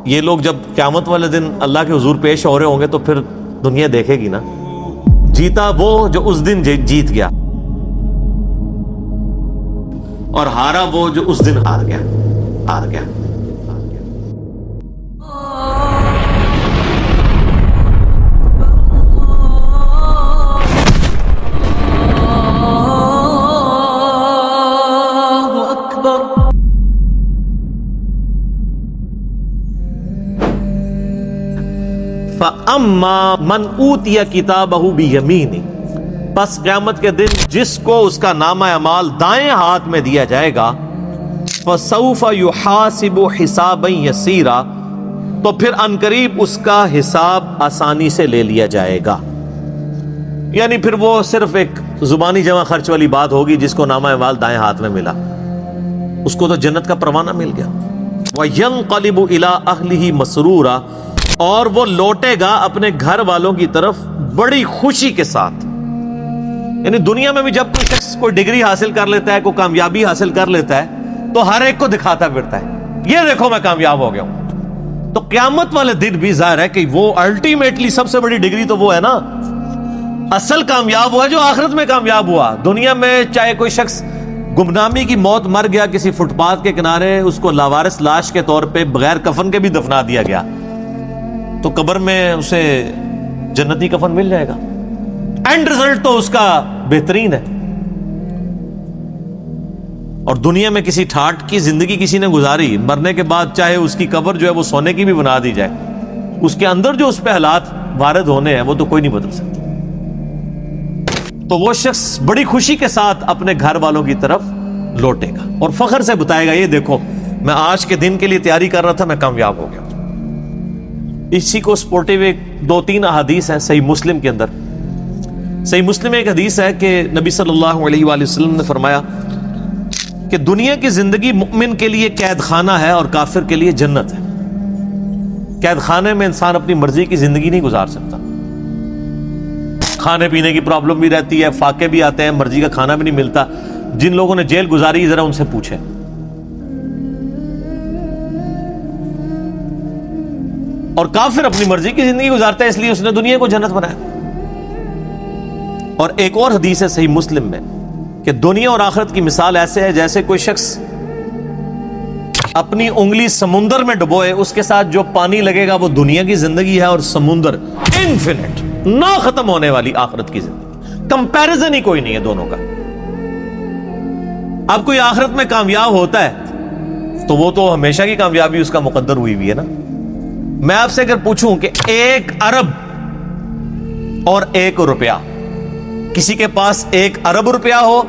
یہ لوگ جب قیامت والے دن اللہ کے حضور پیش ہو رہے ہوں گے تو پھر دنیا دیکھے گی نا، جیتا وہ جو اس دن جیت گیا، اور ہارا وہ جو اس دن ہار گیا۔ فَأَمَّا مَنْ أُوتِيَ كِتَابَهُ بِيَمِينِهِ، پس قیامت کے دن جس کو اس کا نامہ اعمال دائیں ہاتھ میں دیا جائے گا، فَسَوْفَ يُحَاسِبُ حِسَابًا يَسِيرًا، تو پھر عنقریب اس کا حساب آسانی سے لے لیا جائے گا۔ یعنی پھر وہ صرف ایک زبانی جمع خرچ والی بات ہوگی، جس کو نامہ اعمال دائیں ہاتھ میں ملا اس کو تو جنت کا پروانہ مل گیا۔ وَيَنْقَلِبُ إِلَىٰ أَهْلِهِ مَسْرُورًا، اور وہ لوٹے گا اپنے گھر والوں کی طرف بڑی خوشی کے ساتھ۔ یعنی دنیا میں بھی جب کوئی شخص کوئی ڈگری حاصل کر لیتا ہے، کوئی کامیابی حاصل کر لیتا ہے، تو ہر ایک کو دکھاتا پھرتا ہے، یہ دیکھو میں کامیاب ہو گیا ہوں۔ تو قیامت والے دن بھی ظاہر ہے کہ وہ الٹیمیٹلی سب سے بڑی ڈگری تو وہ ہے نا، اصل کامیاب ہوا جو آخرت میں کامیاب ہوا۔ دنیا میں چاہے کوئی شخص گمنامی کی موت مر گیا کسی فٹ پاتھ کے کنارے، اس کو لاوارث لاش کے طور پہ بغیر کفن کے بھی دفنا دیا گیا، تو قبر میں اسے جنتی کفن مل جائے گا، اینڈ رزلٹ تو اس کا بہترین ہے۔ اور دنیا میں کسی ٹھاٹ کی زندگی کسی نے گزاری، مرنے کے بعد چاہے اس کی قبر جو ہے وہ سونے کی بھی بنا دی جائے، اس کے اندر جو اس پہ حالات وارد ہونے ہیں وہ تو کوئی نہیں بدل سکتا۔ تو وہ شخص بڑی خوشی کے ساتھ اپنے گھر والوں کی طرف لوٹے گا اور فخر سے بتائے گا، یہ دیکھو میں آج کے دن کے لیے تیاری کر رہا تھا، میں کامیاب ہو گیا۔ اسی کو سپورٹیو ایک 2-3 احادیث ہیں صحیح مسلم کے اندر۔ صحیح مسلم میں ایک حدیث ہے کہ نبی صلی اللہ علیہ وآلہ وسلم نے فرمایا کہ دنیا کی زندگی مومن کے لیے قید خانہ ہے اور کافر کے لیے جنت ہے۔ قید خانے میں انسان اپنی مرضی کی زندگی نہیں گزار سکتا، کھانے پینے کی پرابلم بھی رہتی ہے، فاقے بھی آتے ہیں، مرضی کا کھانا بھی نہیں ملتا۔ جن لوگوں نے جیل گزاری ذرا ان سے پوچھیں۔ اور کافر اپنی مرضی کی زندگی گزارتا ہے، اس لیے اس نے دنیا کو جنت بنایا۔ اور ایک اور حدیث ہے صحیح مسلم میں کہ دنیا اور آخرت کی مثال ایسے ہے جیسے کوئی شخص اپنی انگلی سمندر میں ڈبوئے، اس کے ساتھ جو پانی لگے گا وہ دنیا کی زندگی ہے، اور سمندر انفینٹ نہ ختم ہونے والی آخرت کی زندگی، کمپیریزن ہی کوئی نہیں ہے دونوں کا۔ اب کوئی آخرت میں کامیاب ہوتا ہے تو وہ تو ہمیشہ کی کامیابی اس کا مقدر ہوئی بھی ہے نا۔ میں آپ سے اگر پوچھوں کہ 1 ارب اور 1 روپیہ، کسی کے پاس 1 ارب روپیہ ہو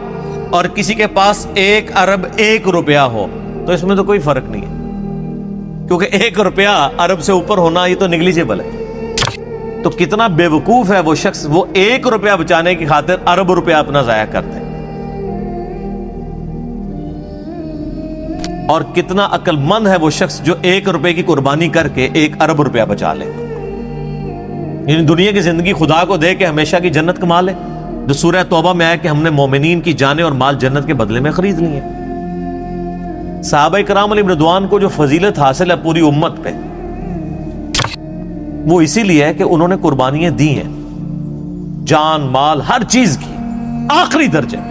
اور کسی کے پاس 1 ارب 1 روپیہ ہو، تو اس میں تو کوئی فرق نہیں ہے، کیونکہ 1 روپیہ ارب سے اوپر ہونا یہ تو نیگلیجیبل ہے۔ تو کتنا بے وقوف ہے وہ شخص، وہ 1 روپیہ بچانے کی خاطر ارب روپیہ اپنا ضائع کرتے ہیں، اور کتنا عقل مند ہے وہ شخص جو 1 روپے کی قربانی کر کے 1 ارب روپیہ بچا لے۔ یعنی دنیا کی زندگی خدا کو دے کے ہمیشہ کی جنت کما لے، جو سورہ توبہ میں آیا کہ ہم نے مومنین کی جانیں اور مال جنت کے بدلے میں خرید لی ہیں۔ صحابہ کرام علیہم رضوان کو جو فضیلت حاصل ہے پوری امت پہ، وہ اسی لیے ہے کہ انہوں نے قربانیاں دی ہیں، جان مال ہر چیز کی، آخری درجے میں۔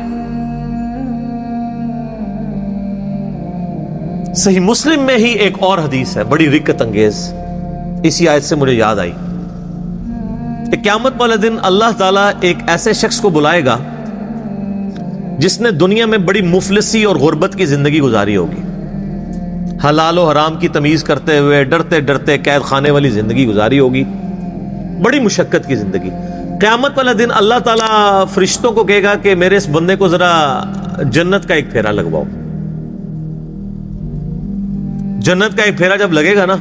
صحیح مسلم میں ہی ایک اور حدیث ہے بڑی رکت انگیز، اسی آیت سے مجھے یاد آئی کہ قیامت والے دن اللہ تعالیٰ ایک ایسے شخص کو بلائے گا جس نے دنیا میں بڑی مفلسی اور غربت کی زندگی گزاری ہوگی، حلال و حرام کی تمیز کرتے ہوئے ڈرتے ڈرتے قید خانے والی زندگی گزاری ہوگی، بڑی مشقت کی زندگی۔ قیامت والے دن اللہ تعالیٰ فرشتوں کو کہے گا کہ میرے اس بندے کو ذرا جنت کا ایک پھیرا لگواؤ۔ جنت کا ایک پھیرا جب لگے گا نا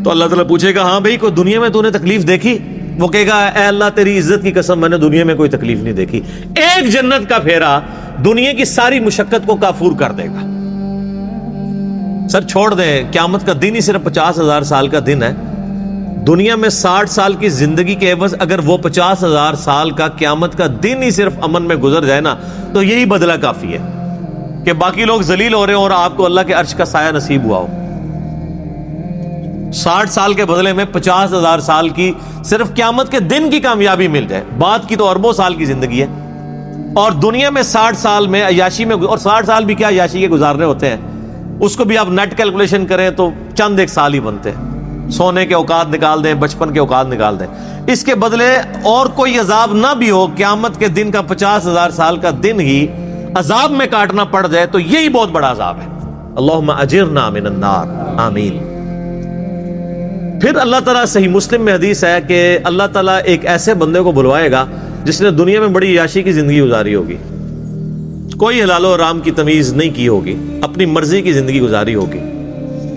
تو اللہ تعالیٰ پوچھے گا، ہاں بھائی کوئی دنیا میں تو نے تکلیف دیکھی؟ وہ کہے گا، اے اللہ تیری عزت کی قسم میں نے دنیا میں کوئی تکلیف نہیں دیکھی۔ ایک جنت کا پھیرا دنیا کی ساری مشقت کو کافور کر دے گا۔ سر چھوڑ دیں، قیامت کا دن ہی صرف 50,000 سال کا دن ہے۔ دنیا میں 60 سال کی زندگی کے عوض اگر وہ 50,000 سال کا قیامت کا دن ہی صرف امن میں گزر جائے نا، تو یہی بدلہ کافی ہے کہ باقی لوگ ذلیل ہو رہے ہوں اور آپ کو اللہ کے عرش کا سایہ نصیب ہوا ہو۔ 60 سال کے بدلے میں 50,000 سال کی صرف قیامت کے دن کی کامیابی مل جائے، بعد کی تو اربوں سال کی زندگی ہے، اور دنیا میں 60 سال میں عیاشی میں، اور 60 سال بھی کیا عیاشی کے گزارنے ہوتے ہیں، اس کو بھی آپ نیٹ کیلکولیشن کریں تو چند ایک سال ہی بنتے ہیں، سونے کے اوقات نکال دیں، بچپن کے اوقات نکال دیں، اس کے بدلے اور کوئی عذاب نہ بھی ہو، قیامت کے دن کا 50,000 سال کا دن ہی عذاب میں کاٹنا پڑ جائے تو یہی بہت بڑا عذاب ہے۔ اللہم اجرنا من النار، آمین۔ پھر اللہ تعالیٰ، صحیح مسلم میں حدیث ہے کہ اللہ تعالیٰ ایک ایسے بندے کو بلوائے گا جس نے دنیا میں بڑی عیاشی کی زندگی گزاری ہوگی، کوئی حلال و حرام کی تمیز نہیں کی ہوگی، اپنی مرضی کی زندگی گزاری ہوگی۔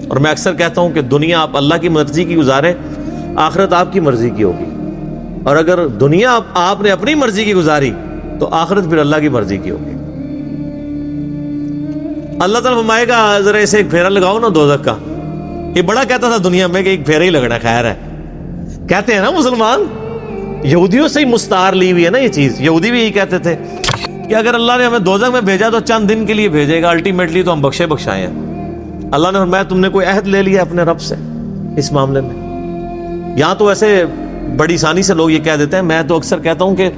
اور میں اکثر کہتا ہوں کہ دنیا آپ اللہ کی مرضی کی گزاریں، آخرت آپ کی مرضی کی ہوگی، اور اگر دنیا آپ نے اپنی مرضی کی گزاری تو آخرت پھر اللہ کی مرضی کی ہوگی۔ اللہ تعالیٰ فرمائے گا ذرا اسے ایک پھیرا لگاؤ نا دوزخ کا۔ یہ بڑا کہتا تھا دنیا میں کہ ایک پھیرا ہی لگنا خیر ہے، کہتے ہیں نا مسلمان، یہودیوں سے ہی مستعار لی ہوئی ہے نا یہ چیز، یہودی بھی یہی کہتے تھے کہ اگر اللہ نے ہمیں دوزخ میں بھیجا تو چند دن کے لیے بھیجے گا، الٹیمیٹلی تو ہم بخشے بخشائے ہیں۔ اللہ نے فرمایا تم نے کوئی عہد لے لیا اپنے رب سے اس معاملے میں؟ یہاں تو ایسے بڑی آسانی سے لوگ یہ کہہ دیتے ہیں، میں تو اکثر کہتا ہوں کہ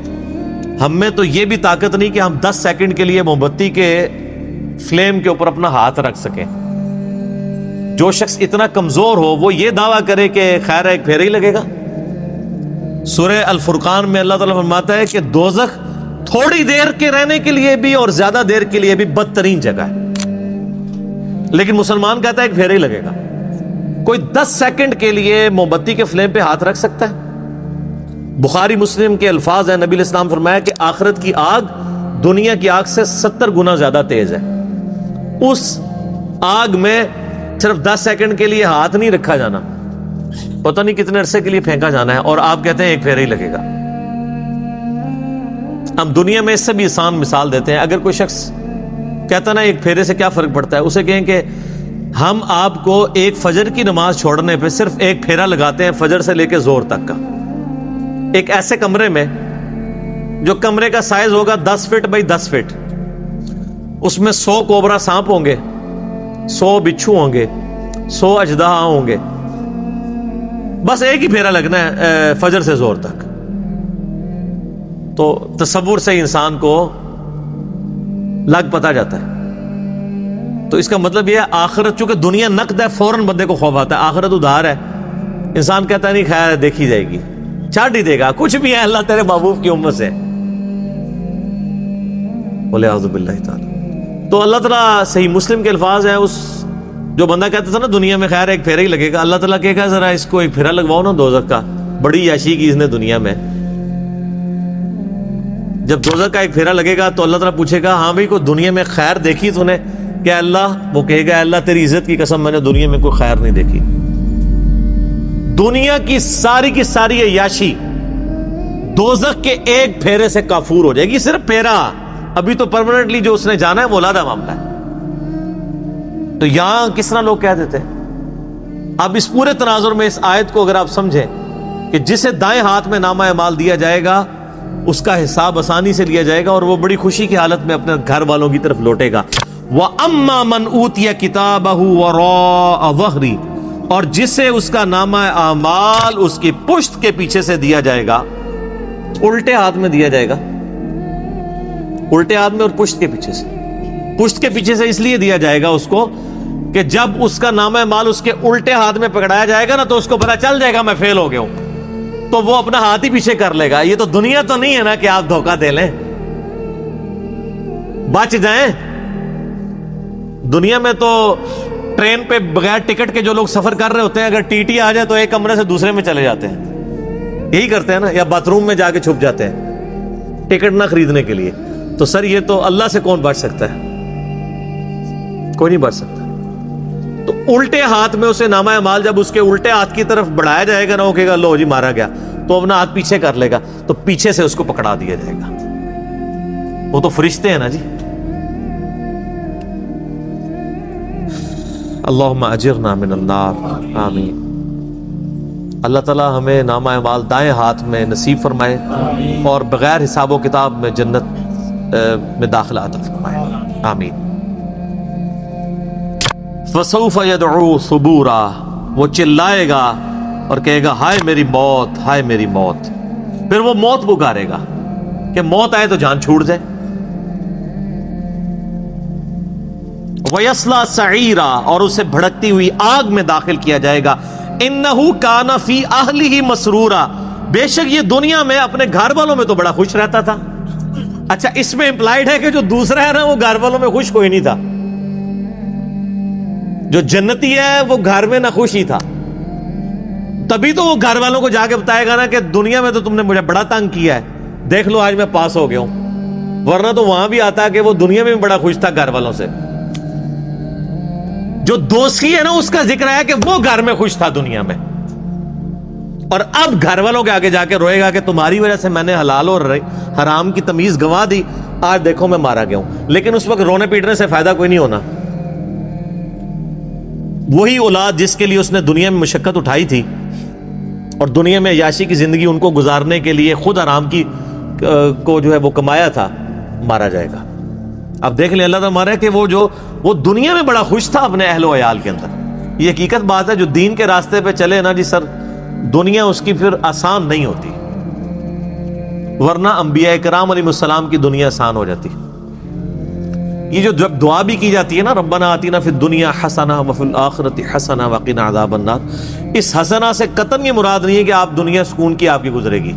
ہم میں تو یہ بھی طاقت نہیں کہ ہم 10 سیکنڈ کے لیے موم بتی کے فلیم کے اوپر اپنا ہاتھ رکھ سکیں۔ جو شخص اتنا کمزور ہو وہ یہ دعویٰ کرے کہ خیر ایک پھیرا ہی لگے گا۔ سورہ الفرقان میں اللہ تعالیٰ فرماتا ہے کہ دوزخ تھوڑی دیر کے رہنے کے لیے بھی اور زیادہ دیر کے لیے بھی بدترین جگہ ہے، لیکن مسلمان کہتا ہے ایک پھیرا ہی لگے گا۔ کوئی 10 سیکنڈ کے لیے موم بتی کے فلیم پہ ہاتھ رکھ سکتا ہے؟ بخاری مسلم کے الفاظ ہیں، نبی علیہ السلام فرمایا کہ آخرت کی آگ دنیا کی آگ سے 70 گنا زیادہ تیز ہے، اس آگ میں صرف 10 سیکنڈ کے لیے ہاتھ نہیں رکھا جانا، پتہ نہیں کتنے عرصے کے لیے پھینکا جانا ہے، اور آپ کہتے ہیں ایک پھیرا ہی لگے گا۔ ہم دنیا میں اس سے بھی آسان مثال دیتے ہیں، اگر کوئی شخص کہتا نا ایک پھیرے سے کیا فرق پڑتا ہے، اسے کہیں کہ ہم آپ کو ایک فجر کی نماز چھوڑنے پہ صرف ایک پھیرا لگاتے ہیں، فجر سے لے کے زور تک کا، ایک ایسے کمرے میں جو کمرے کا سائز ہوگا 10 فٹ بائی 10 فٹ، اس میں 100 کوبرا سانپ ہوں گے، 100 بچھو ہوں گے، 100 اژدہا ہوں گے، بس ایک ہی پھیرا لگنا ہے فجر سے زور تک۔ تو تصور سے انسان کو لگ پتا جاتا ہے۔ تو اس کا مطلب یہ ہے آخرت، چونکہ دنیا نقد ہے، فوراً بندے کو خوف آتا ہے، آخرت ادھار ہے، انسان کہتا ہے نہیں خیر دیکھی جائے گی، چھاٹ ہی دے گا، کچھ بھی ہے اللہ تیرے محبوب کی امت سے، بولے اعوذ باللہ تعالی۔ تو اللہ تعالیٰ، صحیح مسلم کے الفاظ ہیں، اس جو بندہ کہتا تھا نا دنیا میں خیر ایک پھیرا ہی لگے گا، اللہ تعالیٰ کہے گا ذرا اس کو ایک پھیرا لگواؤ نا دوزخ کا، بڑی عیاشی کی اس نے دنیا میں۔ جب دوزخ کا ایک پھیرا لگے گا تو اللہ تعالیٰ پوچھے گا ہاں بھائی کوئی دنیا میں خیر دیکھی تو نے؟ کہ اللہ، وہ کہے گا اللہ تیری عزت کی قسم میں نے دنیا میں کوئی خیر نہیں دیکھی۔ دنیا کی ساری عیاشی دوزخ کے ایک پھیرے سے کافور ہو جائے گی، صرف پھیرا، ابھی تو پرماننٹلی جو اس نے جانا ہے وہ علیحدہ معاملہ ہے۔ تو یہاں کس طرح لوگ کہہ دیتے ہیں؟ اب اس پورے تناظر میں اس آیت کو اگر آپ سمجھیں کہ جسے دائیں ہاتھ میں نامہ اعمال دیا جائے گا اس کا حساب آسانی سے لیا جائے گا اور وہ بڑی خوشی کی حالت میں اپنے گھر والوں کی طرف لوٹے گا۔ وَأَمَّا مَنْ أُوتِيَ كِتَابَهُ وَرَاءَ ظَهْرِهِ، اور جسے اس کا نامہ اعمال اس کی پشت کے پیچھے سے دیا جائے گا، الٹے ہاتھ میں دیا جائے گا، الٹے ہاتھ میں اور پشت کے پیچھے سے۔ پشت کے پیچھے سے اس لیے دیا جائے گا اس کو کہ جب اس کا نامہ اعمال اس کے الٹے ہاتھ میں پکڑایا جائے گا نا تو اس کو پتا چل جائے گا میں فیل ہو گیا ہوں، تو وہ اپنا ہاتھ ہی پیچھے کر لے گا۔ یہ تو دنیا تو نہیں ہے نا کہ آپ دھوکہ دے لیں، بچ جائیں۔ دنیا میں تو ٹرین پہ بغیر ٹکٹ کے جو لوگ سفر کر رہے ہوتے ہیں، اگر ٹی ٹی آ جائے تو ایک کمرے سے دوسرے میں چلے جاتے ہیں، یہی کرتے ہیں نا، یا باتھ روم میں جا کے چھپ جاتے ہیں ٹکٹ نہ خریدنے کے لیے۔ تو سر یہ تو اللہ سے کون بچ سکتا ہے؟ کوئی نہیں بچ سکتا۔ تو الٹے ہاتھ میں اسے نامہ اعمال جب اس کے الٹے ہاتھ کی طرف بڑھایا جائے گا نا، وہ کہے گا لو جی مارا گیا، تو اپنا ہاتھ پیچھے کر لے گا، تو پیچھے سے اس کو پکڑا دیا جائے گا۔ وہ تو فرشتے ہیں نا جی۔ اللہم اجرنا من النار، آمین۔ اللہ تعالیٰ ہمیں نامہ اعمال دائیں ہاتھ میں نصیب فرمائے اور بغیر حساب و کتاب میں جنت میں داخلہ عطا فرمائے، آمین۔ فسوف يدعو ثبورا، وہ چلائے گا اور کہے گا ہائے میری موت، ہائے میری موت. پھر وہ موت پکارے گا کہ موت آئے تو جان چھوٹ جائے. وَيَصْلَى سَعِيرًا، اور اسے بھڑکتی ہوئی آگ میں داخل کیا جائے گا. إِنَّهُ كَانَ فِي أَهْلِهِ مَسْرُورًا، بے شک یہ دنیا میں اپنے گھر والوں میں تو بڑا خوش رہتا تھا. اچھا اس میں امپلائڈ ہے کہ جو دوسرا ہے نا وہ گھر والوں میں خوش کوئی نہیں تھا. جو جنتی ہے وہ گھر میں نہ خوش ہی تھا. تبھی تو وہ گھر والوں کو جا کے بتائے گا نا کہ دنیا میں تو تم نے مجھے بڑا تنگ کیا ہے، دیکھ لو آج میں پاس ہو گیا ہوں. ورنہ تو وہاں بھی آتا کہ وہ دنیا میں بھی بڑا خوش تھا گھر والوں سے. جو دوستی ہے نا اس کا ذکر ہے کہ وہ گھر میں خوش تھا دنیا میں، اور اب گھر والوں کے آگے جا کے روئے گا کہ تمہاری وجہ سے میں نے حلال اور حرام کی تمیز گنوا دی، آج دیکھو میں مارا گیا ہوں. لیکن اس وقت رونے پیٹنے سے فائدہ کوئی نہیں ہونا. وہی اولاد جس کے لیے اس نے دنیا میں مشقت اٹھائی تھی اور دنیا میں عیاشی کی زندگی ان کو گزارنے کے لیے خود حرام کی کو جو ہے وہ کمایا تھا، مارا جائے گا. اب دیکھ لیں اللہ تعالیٰ مارا کہ وہ دنیا میں بڑا خوش تھا اپنے اہل و عیال کے اندر. یہ حقیقت بات ہے. جو دین کے راستے پہ چلے نا جی سر، دنیا اس کی پھر آسان نہیں ہوتی، ورنہ انبیاء کرام علیہ السلام کی دنیا آسان ہو جاتی. یہ جو جب دعا بھی کی جاتی ہے نا ربنا آتینا فی الدنیا حسنہ وفی الآخرۃ حسنہ وقنا عذاب النار، اس حسنہ سے قطعاً یہ مراد نہیں ہے کہ آپ دنیا سکون کی آپ کی گزرے گی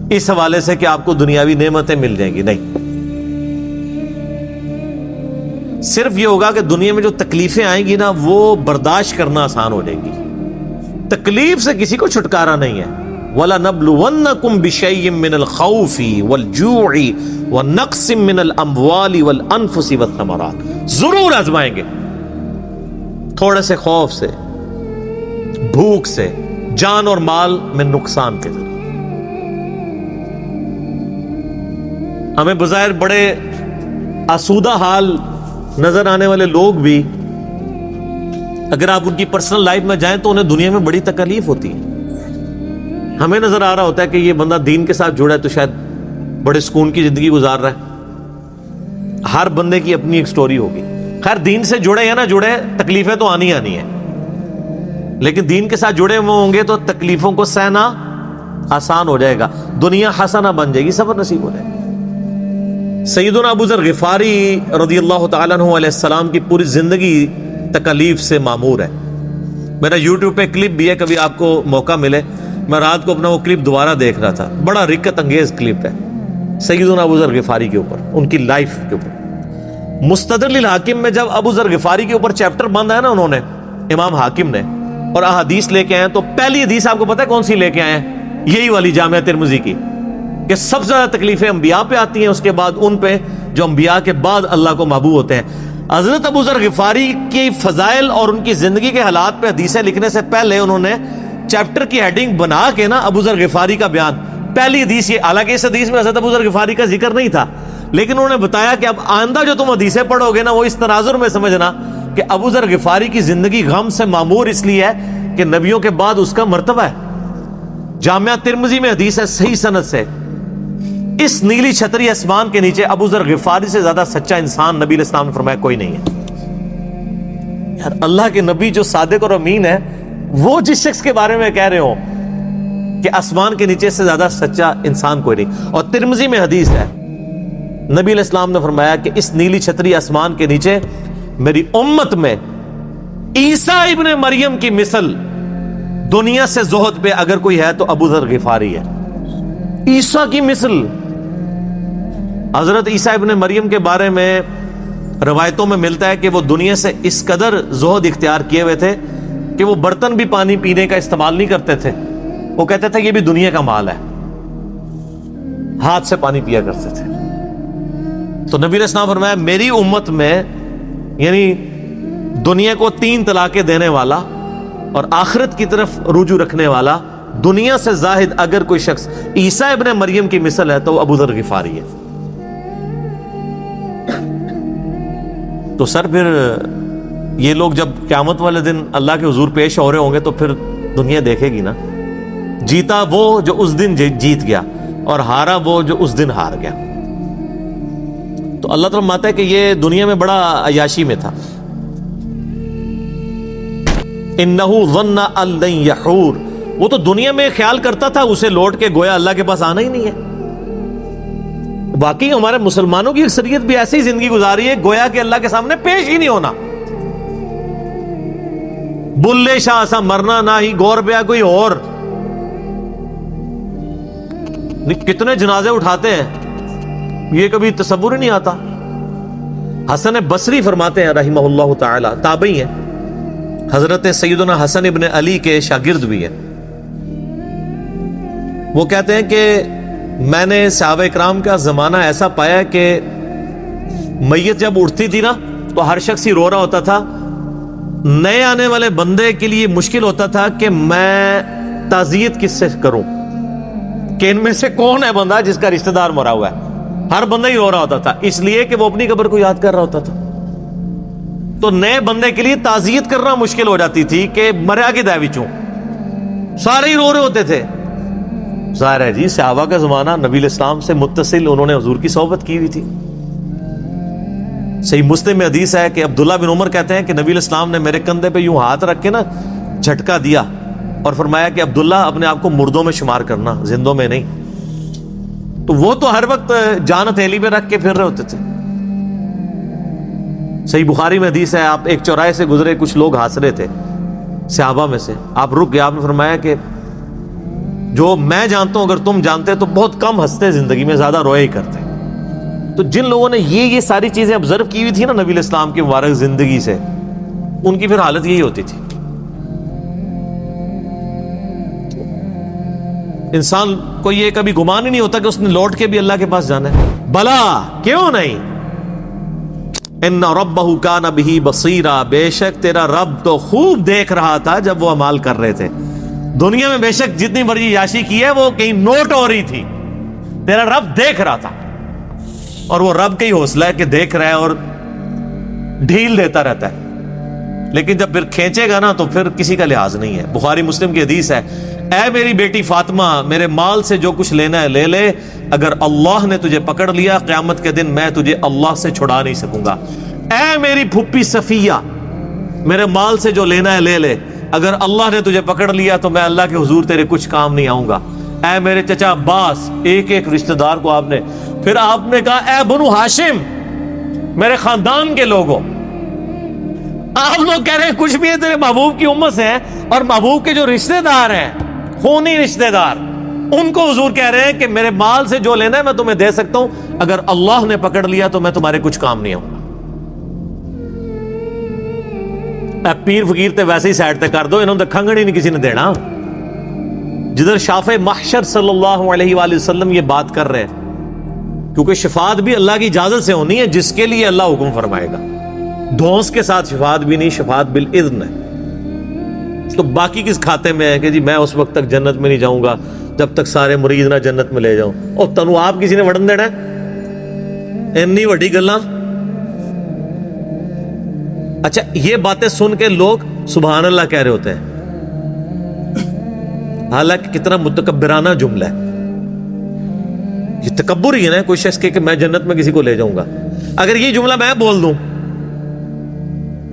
اس حوالے سے کہ آپ کو دنیاوی نعمتیں مل جائیں گی. نہیں، صرف یہ ہوگا کہ دنیا میں جو تکلیفیں آئیں گی نا وہ برداشت کرنا آسان ہو جائیں گی. تکلیف سے کسی کو چھٹکارا نہیں ہے. وَلَنَبْلُوَنَّكُمْ بِشَيْءٍ مِّنَ الْخَوْفِ وَالْجُوعِ وَنَقْصٍ مِّنَ الْأَمْوَالِ وَالْأَنفُسِ وَالثَّمَرَاتِ، ضرور آزمائیں گے تھوڑے سے خوف سے، بھوک سے، جان اور مال میں نقصان کے ذریعے. ہمیں بظاہر بڑے آسودہ حال نظر آنے والے لوگ بھی اگر آپ ان کی پرسنل لائف میں جائیں تو انہیں دنیا میں بڑی تکلیف ہوتی ہے. ہمیں نظر آ رہا ہوتا ہے کہ یہ بندہ دین کے ساتھ جڑا ہے تو شاید بڑے سکون کی زندگی گزار رہا ہے. ہر بندے کی اپنی ایک سٹوری ہوگی. خیر دین سے جڑے یا نہ جڑے تکلیفیں تو آنی ہیں، لیکن دین کے ساتھ جڑے ہوئے ہوں گے تو تکلیفوں کو سہنا آسان ہو جائے گا، دنیا حسنہ بن جائے گی، صبر نصیب ہو جائے گا. سیدنا ابو ذر غفاری رضی اللہ تعالیٰ عنہ علیہ السلام کی پوری زندگی تکلیف سے معمور ہے. میرا یوٹیوب پہ کلپ بھی ہے، کبھی آپ کو موقع ملے. میں رات کو اپنا وہ کلپ دوبارہ دیکھ رہا تھا، بڑا رکت انگیز کلپ ہے سیدنا ابو ذر غفاری کے اوپر، ان کی لائف کے اوپر. مستدرک الحاکم میں جب ابو ذر غفاری کے اوپر چیپٹر بند ہے نا انہوں نے، امام حاکم نے، اور احادیث لے کے آئے تو پہلی حدیث آپ کو پتہ ہے کون سی لے کے آئے ہیں؟ یہی والی جامعہ ترمذی کی، کہ سب سے زیادہ تکلیفیں انبیاء پہ آتی ہیں، اس کے بعد ان پہ جو انبیاء کے بعد اللہ کو محبوب ہوتے ہیں. حضرت ابو ذر غفاری کی فضائل اور ان کی زندگی کے حالات پہ حدیثیں لکھنے سے پہلے انہوں نے چیپٹر کی ہیڈنگ بنا کے نا ابو ذر غفاری کا بیان، پہلی حدیث یہ، حالانکہ اس حدیث میں حضرت ابو ذر غفاری کا ذکر نہیں تھا، لیکن انہوں نے بتایا کہ اب آئندہ جو تم حدیثیں پڑھو گے نا وہ اس تناظر میں سمجھنا کہ ابو ذر غفاری کی زندگی غم سے معمور اس لیے ہے کہ نبیوں کے بعد اس کا مرتبہ ہے. جامعہ ترمذی میں حدیث ہے صحیح سند سے، اس نیلی چھتری آسمان کے نیچے ابو ذر غفاری سے زیادہ سچا انسان نبی علیہ السلام نے فرمایا کوئی نہیں ہے. یار اللہ کے نبی جو صادق اور امین ہے، وہ جس شخص کے بارے میں کہہ رہے ہو کہ آسمان کے نیچے سے زیادہ سچا انسان کوئی نہیں. اور ترمذی میں حدیث ہے، نبی علیہ السلام نے فرمایا کہ اس نیلی چھتری آسمان کے نیچے میری امت میں عیسیٰ ابن مریم کی مثل دنیا سے زہد پہ اگر کوئی ہے تو ابو ذر غفاری ہے. عیسیٰ کی مثل. حضرت عیسیٰ ابن مریم کے بارے میں روایتوں میں ملتا ہے کہ وہ دنیا سے اس قدر زہد اختیار کیے ہوئے تھے کہ وہ برتن بھی پانی پینے کا استعمال نہیں کرتے تھے. وہ کہتے تھے یہ بھی دنیا کا مال ہے، ہاتھ سے پانی پیا کرتے تھے. تو نبی علیہ السلام فرمایا میری امت میں، یعنی دنیا کو 3 طلاقیں دینے والا اور آخرت کی طرف رجوع رکھنے والا، دنیا سے زاہد اگر کوئی شخص عیسیٰ ابن مریم کی مثل ہے تو وہ ابو ذر غفاری ہے. تو سر پھر یہ لوگ جب قیامت والے دن اللہ کے حضور پیش ہو رہے ہوں گے تو پھر دنیا دیکھے گی نا، جیتا وہ جو اس دن جیت گیا اور ہارا وہ جو اس دن ہار گیا. تو اللہ تعالیٰ ماتا ہے کہ یہ دنیا میں بڑا عیاشی میں تھا. انہ ظن ان لن یحور، وہ تو دنیا میں خیال کرتا تھا اسے لوٹ کے گویا اللہ کے پاس آنا ہی نہیں ہے۔ واقعی ہمارے مسلمانوں کی اکثریت بھی ایسی زندگی گزاری ہے گویا کہ اللہ کے سامنے پیش ہی نہیں ہونا۔ بلے شاہ سا مرنا نہ ہی گور بیا کوئی اور، کتنے جنازے اٹھاتے ہیں یہ کبھی تصور ہی نہیں آتا۔ حسن بصری فرماتے ہیں رحمہ اللہ تعالی، تابعی ہیں، حضرت سیدنا حسن ابن علی کے شاگرد بھی ہیں، وہ کہتے ہیں کہ میں نے صحابہ اکرام کا زمانہ ایسا پایا کہ میت جب اٹھتی تھی نا تو ہر شخص ہی رو رہا ہوتا تھا، نئے آنے والے بندے کے لیے مشکل ہوتا تھا کہ میں تعزیت کس سے کروں، کہ ان میں سے کون ہے بندہ جس کا رشتہ دار مرا ہوا ہے۔ ہر بندہ ہی رو رہا ہوتا تھا، اس لیے کہ وہ اپنی قبر کو یاد کر رہا ہوتا تھا۔ تو نئے بندے کے لیے تعزیت کرنا مشکل ہو جاتی تھی کہ مریا کی دے وچوں سارے ہی رو رہے ہوتے تھے۔ ظاہر ہے جی صحابہ کا زمانہ نبی الاسلام سے متصل، انہوں نے حضور کی صحبت کی ہوئی تھی۔ صحیح مسلم میں حدیث ہے کہ عبداللہ بن عمر کہتے ہیں کہ نبی الاسلام نے میرے کندھے پہ یوں ہاتھ رکھ کے نا جھٹکا دیا اور فرمایا کہ عبداللہ اپنے آپ کو مردوں میں شمار کرنا، زندوں میں نہیں۔ تو وہ تو ہر وقت جان ہتھیلی پہ رکھ کے پھر رہے ہوتے تھے۔ صحیح بخاری میں حدیث ہے، آپ ایک چوراہے سے گزرے، کچھ لوگ ہنس رہے تھے صحابہ میں سے، آپ رک گئے، آپ نے فرمایا کہ جو میں جانتا ہوں اگر تم جانتے تو بہت کم ہنستے زندگی میں، زیادہ روئے ہی کرتے۔ تو جن لوگوں نے یہ ساری چیزیں آبزرو کی ہوئی تھی نا نبی الاسلام کی مبارک زندگی سے، ان کی پھر حالت یہی ہوتی تھی۔ انسان کو یہ کبھی گمان ہی نہیں ہوتا کہ اس نے لوٹ کے بھی اللہ کے پاس جانا ہے۔ بلا کیوں نہیں، ان ربہ کان بہ بصیرا، بے شک تیرا رب تو خوب دیکھ رہا تھا جب وہ اعمال کر رہے تھے۔ دنیا میں بے شک جتنی بڑی عیاشی کی ہے وہ کہیں نوٹ ہو رہی تھی، تیرا رب دیکھ رہا تھا، اور وہ رب کا ہی حوصلہ ہے کہ دیکھ رہا ہے اور ڈھیل دیتا رہتا ہے، لیکن جب پھر کھینچے گا نا تو پھر کسی کا لحاظ نہیں ہے۔ بخاری مسلم کی حدیث ہے، اے میری بیٹی فاطمہ، میرے مال سے جو کچھ لینا ہے لے لے، اگر اللہ نے تجھے پکڑ لیا قیامت کے دن میں تجھے اللہ سے چھڑا نہیں سکوں گا۔ اے میری پھپھی صفیہ، میرے مال سے جو لینا ہے لے لے، اگر اللہ نے تجھے پکڑ لیا تو میں اللہ کے حضور تیرے کچھ کام نہیں آؤں گا۔ اے میرے چچا عباس، ایک ایک رشتہ دار کو آپ نے، پھر آپ نے کہا اے بنو ہاشم، میرے خاندان کے لوگوں، آپ لوگ کہہ رہے ہیں کچھ بھی ہے تیرے محبوب کی امت سے ہیں، اور محبوب کے جو رشتہ دار ہیں خونی رشتہ دار، ان کو حضور کہہ رہے ہیں کہ میرے مال سے جو لینا ہے میں تمہیں دے سکتا ہوں، اگر اللہ نے پکڑ لیا تو میں تمہارے کچھ کام نہیں آؤں گا۔ پیر فقیر تے ویسے ہی سائڈ تے کر دو، انہوں نے کھنگڑ ہی نہیں کسی نے دینا۔ جدھر شافع محشر صلی اللہ علیہ وآلہ وسلم یہ بات کر رہے ہیں، کیونکہ شفاعت بھی اللہ کی اجازت سے ہونی ہے جس کے لیے اللہ حکم فرمائے گا، دھونس کے ساتھ شفاعت بھی نہیں، شفاعت بالاذن ہے۔ تو باقی کس کھاتے میں ہے کہ جی میں اس وقت تک جنت میں نہیں جاؤں گا جب تک سارے مریض نہ جنت میں لے جاؤں، اور تنو آپ کسی نے وڑن دینا ہے؟ اتنی وڈی گلاں۔ اچھا یہ باتیں سن کے لوگ سبحان اللہ کہہ رہے ہوتے ہیں، حالانکہ کتنا متکبرانہ جملہ ہے۔ یہ تکبر ہی ہے نا، کوئی شخص کہ میں جنت میں کسی کو لے جاؤں گا۔ اگر یہ جملہ میں بول دوں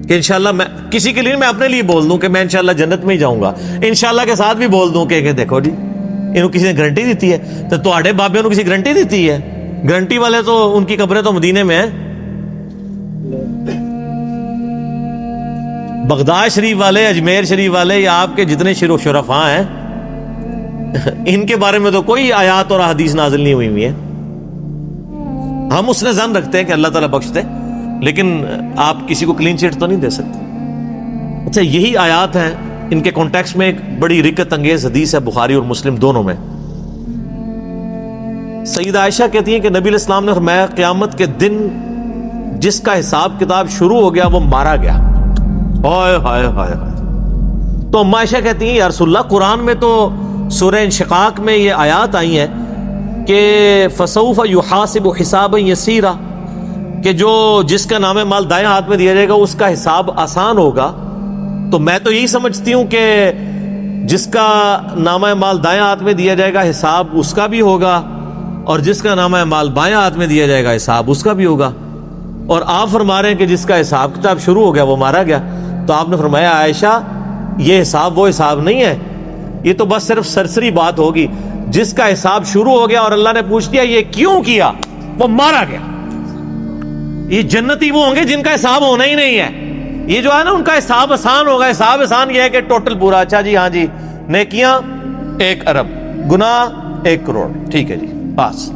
کہ انشاءاللہ، میں کسی کے لیے، میں اپنے لیے بول دوں کہ میں انشاءاللہ جنت میں ہی جاؤں گا، انشاءاللہ کے ساتھ بھی بول دوں کہ دیکھو جی انہوں کسی نے گارنٹی دیتی ہے، تو تواڈے بابے انہوں کسی گارنٹی دیتی ہے؟ گارنٹی والے تو ان کی قبریں تو مدینے میں ہیں، بغداد شریف والے، اجمیر شریف والے، یا آپ کے جتنے شرفاء ہیں ان کے بارے میں تو کوئی آیات اور احادیث نازل نہیں ہوئی ہے۔ ہم اس نے ظن رکھتے ہیں کہ اللہ تعالیٰ بخش دے، لیکن آپ کسی کو کلین چٹ تو نہیں دے سکتے۔ اچھا یہی آیات ہیں، ان کے کانٹیکسٹ میں ایک بڑی رکت انگیز حدیث ہے بخاری اور مسلم دونوں میں۔ سیدہ عائشہ کہتی ہیں کہ نبی علیہ السلام نے فرمایا قیامت کے دن جس کا حساب کتاب شروع ہو گیا وہ مارا گیا۔ ہائے ہائے ہائے۔ تو ام عائشہ کہتی ہیں یا رسول اللہ، قرآن میں تو سورہ انشقاق میں یہ آیات آئی ہیں کہ فسوف یحاسب حسابا یسیرا، کہ جس کا نام مال دائیں ہاتھ میں دیا جائے گا اس کا حساب آسان ہوگا۔ تو میں تو یہی سمجھتی ہوں کہ جس کا نامہ مال دائیں ہاتھ میں دیا جائے گا حساب اس کا بھی ہوگا، اور جس کا نامہ مال بائیں ہاتھ میں دیا جائے گا حساب اس کا بھی ہوگا۔ اور آپ فرما رہے ہیں کہ جس کا حساب کتاب شروع ہو گیا وہ مارا گیا۔ تو آپ نے فرمایا عائشہ یہ حساب وہ حساب نہیں ہے، یہ تو بس صرف سرسری بات ہوگی. جس کا حساب شروع ہو گیا اور اللہ نے پوچھ دیا یہ کیوں کیا، وہ مارا گیا. یہ جنتی وہ ہوں گے جن کا حساب ہونا ہی نہیں ہے. یہ جو ہے نا ان کا حساب آسان ہوگا. حساب آسان یہ ہے کہ ٹوٹل پورا، اچھا جی ہاں جی نیکیاں 1 ارب، گناہ 1 کروڑ، ٹھیک ہے جی بس.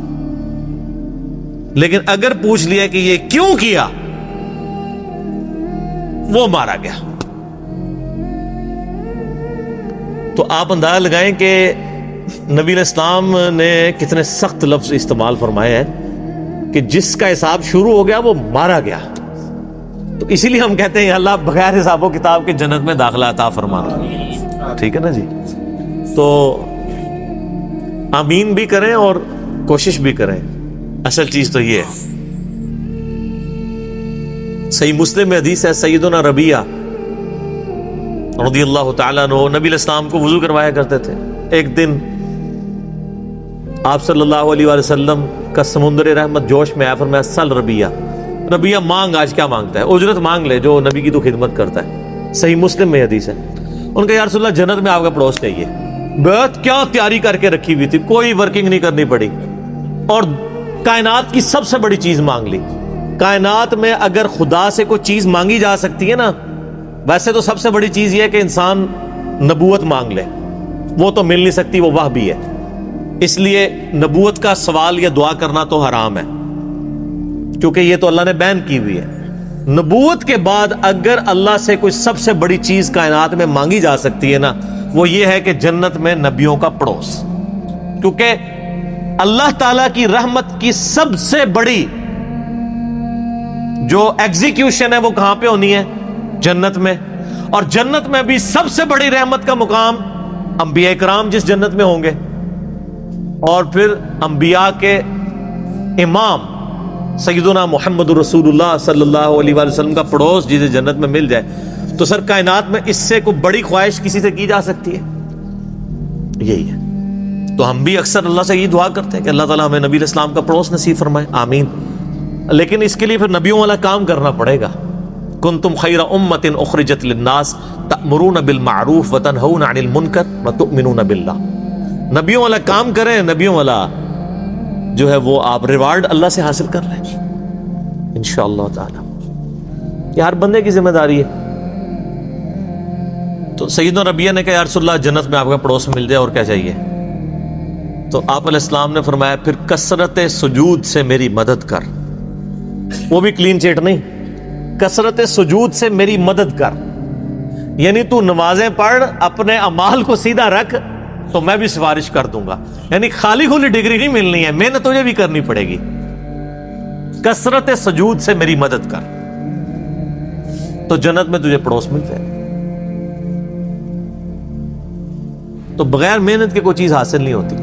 لیکن اگر پوچھ لیا کہ یہ کیوں کیا، وہ مارا گیا. تو آپ اندازہ لگائیں کہ نبی علیہ السلام نے کتنے سخت لفظ استعمال فرمائے ہیں کہ جس کا حساب شروع ہو گیا وہ مارا گیا. تو اسی لیے ہم کہتے ہیں اللہ بغیر حساب و کتاب کے جنت میں داخلہ عطا فرمانا. ٹھیک ہے نا جی. تو آمین بھی کریں اور کوشش بھی کریں. اصل چیز تو یہ ہے. صحیح مسلم میں حدیث ہے، سیدنا ربیعہ رضی اللہ تعالیٰ عنہ نبی علیہ السلام کو وضو کروایا کرتے تھے. ایک دن آپ صلی اللہ علیہ وآلہ وسلم کا سمندر رحمت جوش میں آیا، فرمایا سل ربیعہ، ربیعہ مانگ، آج کیا مانگتا ہے، اجرت مانگ لے جو نبی کی تو خدمت کرتا ہے. صحیح مسلم میں حدیث ہے. ان کا یا رسول اللہ جنت میں آپ کا پڑوس چاہیے. بہت کیا تیاری کر کے رکھی ہوئی تھی، کوئی ورکنگ نہیں کرنی پڑی، اور کائنات کی سب سے بڑی چیز مانگ لی. کائنات میں اگر خدا سے کوئی چیز مانگی جا سکتی ہے نا، ویسے تو سب سے بڑی چیز یہ ہے کہ انسان نبوت مانگ لے. وہ تو مل نہیں سکتی، وہ وہ بھی ہے. اس لیے نبوت کا سوال یا دعا کرنا تو حرام ہے، کیونکہ یہ تو اللہ نے بین کی ہوئی ہے. نبوت کے بعد اگر اللہ سے کوئی سب سے بڑی چیز کائنات میں مانگی جا سکتی ہے نا، وہ یہ ہے کہ جنت میں نبیوں کا پڑوس. کیونکہ اللہ تعالیٰ کی رحمت کی سب سے بڑی جو ایگزیکیوشن ہے وہ کہاں پہ ہونی ہے؟ جنت میں. اور جنت میں بھی سب سے بڑی رحمت کا مقام انبیاء کرام جس جنت میں ہوں گے، اور پھر انبیاء کے امام سیدنا محمد رسول اللہ صلی اللہ علیہ وآلہ وسلم کا پڑوس جسے جنت میں مل جائے، تو سر کائنات میں اس سے کوئی بڑی خواہش کسی سے کی جا سکتی ہے؟ یہی ہے. تو ہم بھی اکثر اللہ سے یہی دعا کرتے ہیں کہ اللہ تعالیٰ ہمیں نبی علیہ السلام کا پڑوس نصیب فرمائے. آمین. لیکن اس کے لیے پھر نبیوں والا کام کرنا پڑے گا. کنتم خیر امۃ اخرجت للناس تأمرون بالمعروف وتنہون عن المنکر وتؤمنون باللہ. نبیوں والا کام کریں. نبیوں والا جو ہے وہ آپ ریوارڈ اللہ سے حاصل کر رہے ہیں انشاءاللہ تعالی. یہ ہر بندے کی ذمہ داری ہے. تو سیدنا ربیعہ نے کہا یا رسول اللہ جنت میں آپ کا پڑوس مل جائے اور کیا چاہیے؟ تو آپ علیہ السلام نے فرمایا پھر کثرت سجود سے میری مدد کر. وہ بھی کلین چیٹ نہیں، کثرت سجود سے میری مدد کر. یعنی تو نمازیں پڑھ، اپنے اعمال کو سیدھا رکھ، تو میں بھی سفارش کر دوں گا. یعنی خالی کھلی ڈگری نہیں ملنی ہے، محنت تجھے بھی کرنی پڑے گی. کثرت سجود سے میری مدد کر تو جنت میں تجھے پڑوس مل جائے. تو بغیر محنت کے کوئی چیز حاصل نہیں ہوتی.